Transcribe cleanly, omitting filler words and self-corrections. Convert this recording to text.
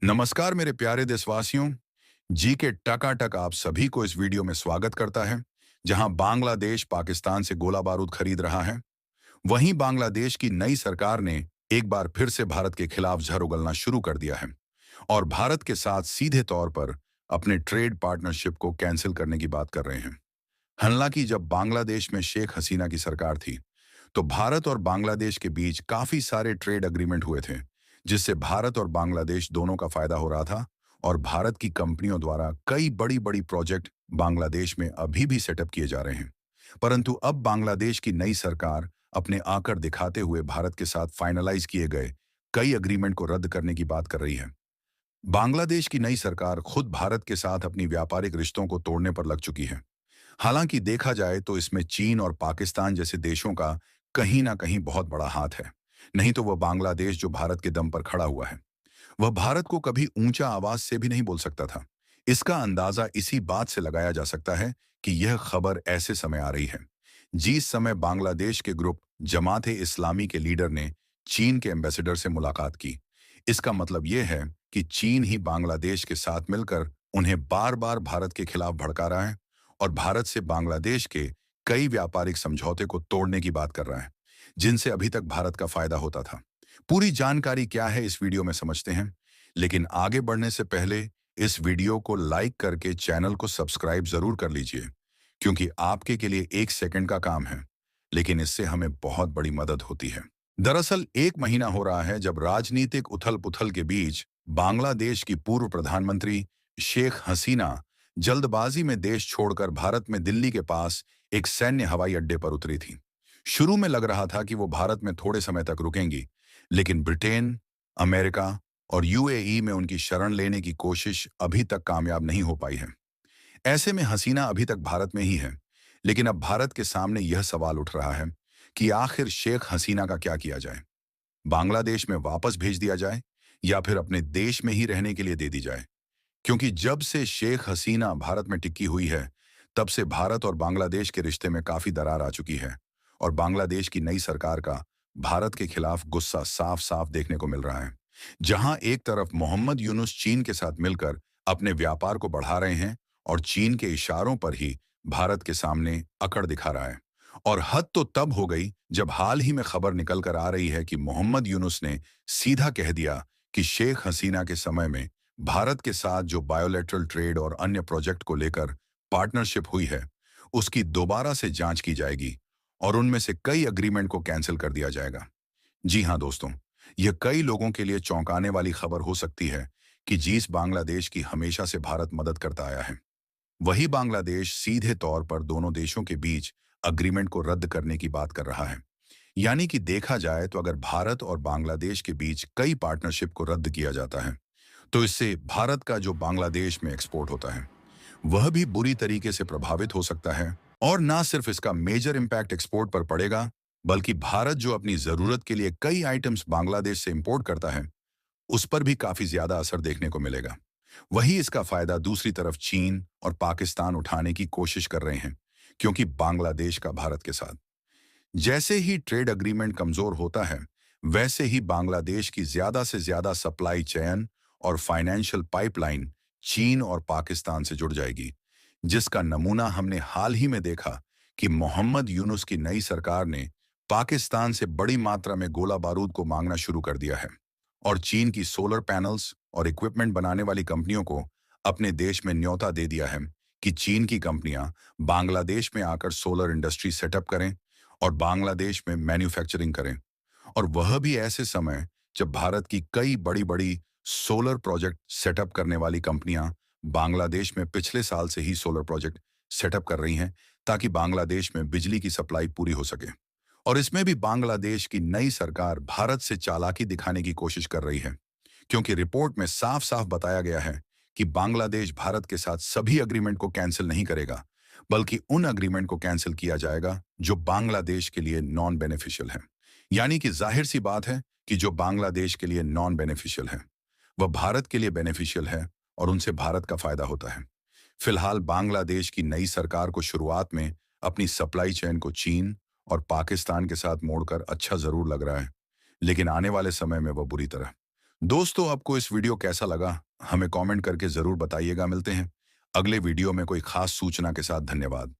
नमस्कार मेरे प्यारे देशवासियों। जी के टकाटक आप सभी को इस वीडियो में स्वागत करता है। जहां बांग्लादेश पाकिस्तान से गोला बारूद खरीद रहा है, वहीं बांग्लादेश की नई सरकार ने एक बार फिर से भारत के खिलाफ जहर उगलना शुरू कर दिया है और भारत के साथ सीधे तौर पर अपने ट्रेड पार्टनरशिप को कैंसिल करने की बात कर रहे हैं। हालांकि जब बांग्लादेश में शेख हसीना की सरकार थी, तो भारत और बांग्लादेश के बीच काफी सारे ट्रेड अग्रीमेंट हुए थे, जिससे भारत और बांग्लादेश दोनों का फायदा हो रहा था और भारत की कंपनियों द्वारा कई बड़ी बड़ी प्रोजेक्ट बांग्लादेश में अभी भी सेटअप किए जा रहे हैं। परंतु अब बांग्लादेश की नई सरकार अपने आकर दिखाते हुए भारत के साथ फाइनलाइज किए गए कई अग्रीमेंट को रद्द करने की बात कर रही है। बांग्लादेश की नई सरकार खुद भारत के साथ अपनी व्यापारिक रिश्तों को तोड़ने पर लग चुकी है। हालांकि देखा जाए तो इसमें चीन और पाकिस्तान जैसे देशों का कहीं ना कहीं बहुत बड़ा हाथ है। नहीं तो वह बांग्लादेश जो भारत के दम पर खड़ा हुआ है, वह भारत को कभी ऊंचा आवाज से भी नहीं बोल सकता था। इसका अंदाजा इसी बात से लगाया जा सकता है कि यह खबर ऐसे समय आ रही है जिस समय बांग्लादेश के ग्रुप जमात ए इस्लामी के लीडर ने चीन के एम्बेसडर से मुलाकात की। इसका मतलब यह है कि चीन ही बांग्लादेश के साथ मिलकर उन्हें बार बार भारत के खिलाफ भड़का रहा है और भारत से बांग्लादेश के कई व्यापारिक समझौते को तोड़ने की बात कर रहा है, जिनसे अभी तक भारत का फायदा होता था। पूरी जानकारी क्या है इस वीडियो में समझते हैं, लेकिन आगे बढ़ने से पहले इस वीडियो को लाइक करके चैनल को सब्सक्राइब जरूर कर लीजिए, क्योंकि आपके के लिए 1 सेकंड का काम है, लेकिन इससे हमें बहुत बड़ी मदद होती है। दरअसल 1 महीना हो रहा है जब राजनीतिक उथल-पुथल के बीच बांग्लादेश की पूर्व प्रधानमंत्री शेख हसीना जल्दबाजी में देश छोड़कर भारत में दिल्ली के पास एक सैन्य हवाई अड्डे पर उतरी थी। शुरू में लग रहा था कि वो भारत में थोड़े समय तक रुकेंगी, लेकिन ब्रिटेन, अमेरिका और यूएई में उनकी शरण लेने की कोशिश अभी तक कामयाब नहीं हो पाई है। ऐसे में हसीना अभी तक भारत में ही है, लेकिन अब भारत के सामने यह सवाल उठ रहा है कि आखिर शेख हसीना का क्या किया जाए। बांग्लादेश में वापस भेज दिया जाए या फिर अपने देश में ही रहने के लिए दे दी जाए, क्योंकि जब से शेख हसीना भारत में टिकी हुई है, तब से भारत और बांग्लादेश के रिश्ते में काफी दरार आ चुकी है और बांग्लादेश की नई सरकार का भारत के खिलाफ गुस्सा साफ साफ देखने को मिल रहा है। जहां एक तरफ मोहम्मद यूनुस चीन के साथ मिलकर अपने व्यापार को बढ़ा रहे हैं और चीन के इशारों पर ही भारत के सामने अकड़ दिखा रहा है। और हद तो तब हो गई जब हाल ही में खबर निकल कर आ रही है कि मोहम्मद यूनुस ने सीधा कह दिया कि शेख हसीना के समय में भारत के साथ जो बायोलेटरल ट्रेड और अन्य प्रोजेक्ट को लेकर पार्टनरशिप हुई है, उसकी दोबारा से जांच की जाएगी और उनमें से कई अग्रीमेंट को कैंसिल कर दिया जाएगा। जी हां दोस्तों, यह कई लोगों के लिए चौंकाने वाली खबर हो सकती है कि जिस बांग्लादेश की हमेशा से भारत मदद करता आया है, वही बांग्लादेश सीधे तौर पर दोनों देशों के बीच अग्रीमेंट को रद्द करने की बात कर रहा है। यानी कि देखा जाए तो अगर भारत और बांग्लादेश के बीच कई पार्टनरशिप को रद्द किया जाता है, तो इससे भारत का जो बांग्लादेश में एक्सपोर्ट होता है, वह भी बुरी तरीके से प्रभावित हो सकता है। और ना सिर्फ इसका मेजर इम्पैक्ट एक्सपोर्ट पर पड़ेगा, बल्कि भारत जो अपनी जरूरत के लिए कई आइटम्स बांग्लादेश से इंपोर्ट करता है, उस पर भी काफी ज्यादा असर देखने को मिलेगा। वही इसका फायदा दूसरी तरफ चीन और पाकिस्तान उठाने की कोशिश कर रहे हैं, क्योंकि बांग्लादेश का भारत के साथ जैसे ही ट्रेड अग्रीमेंट कमजोर होता है, वैसे ही बांग्लादेश की ज्यादा से ज्यादा सप्लाई चेन और फाइनेंशियल पाइपलाइन चीन और पाकिस्तान से जुड़ जाएगी, जिसका नमूना हमने हाल ही में देखा कि मोहम्मद यूनुस की नई सरकार ने पाकिस्तान से बड़ी मात्रा में गोला बारूद को मांगना शुरू कर दिया है और चीन की सोलर पैनल्स और इक्विपमेंट बनाने वाली कंपनियों को अपने देश में न्योता दे दिया है कि चीन की कंपनियां बांग्लादेश में आकर सोलर इंडस्ट्री सेटअप करें और बांग्लादेश में मैन्युफैक्चरिंग करें। और वह भी ऐसे समय जब भारत की कई बड़ी बड़ी सोलर प्रोजेक्ट सेटअप करने वाली कंपनियां बांग्लादेश में पिछले साल से ही सोलर प्रोजेक्ट सेटअप कर रही हैं, ताकि बांग्लादेश में बिजली की सप्लाई पूरी हो सके। और इसमें भी बांग्लादेश की नई सरकार भारत से चालाकी दिखाने की कोशिश कर रही है, क्योंकि रिपोर्ट में साफ साफ बताया गया है कि बांग्लादेश भारत के साथ सभी अग्रीमेंट को कैंसिल नहीं करेगा, बल्कि उन अग्रीमेंट को कैंसिल किया जाएगा जो बांग्लादेश के लिए नॉन बेनिफिशियल है। यानी कि जाहिर सी बात है कि जो बांग्लादेश के लिए नॉन बेनिफिशियल है, वह भारत के लिए बेनिफिशियल है और उनसे भारत का फायदा होता है। फिलहाल बांग्लादेश की नई सरकार को शुरुआत में अपनी सप्लाई चेन को चीन और पाकिस्तान के साथ मोड़कर अच्छा जरूर लग रहा है, लेकिन आने वाले समय में वह बुरी तरह दोस्तों, आपको इस वीडियो कैसा लगा हमें कमेंट करके जरूर बताइएगा। मिलते हैं अगले वीडियो में कोई खास सूचना के साथ। धन्यवाद।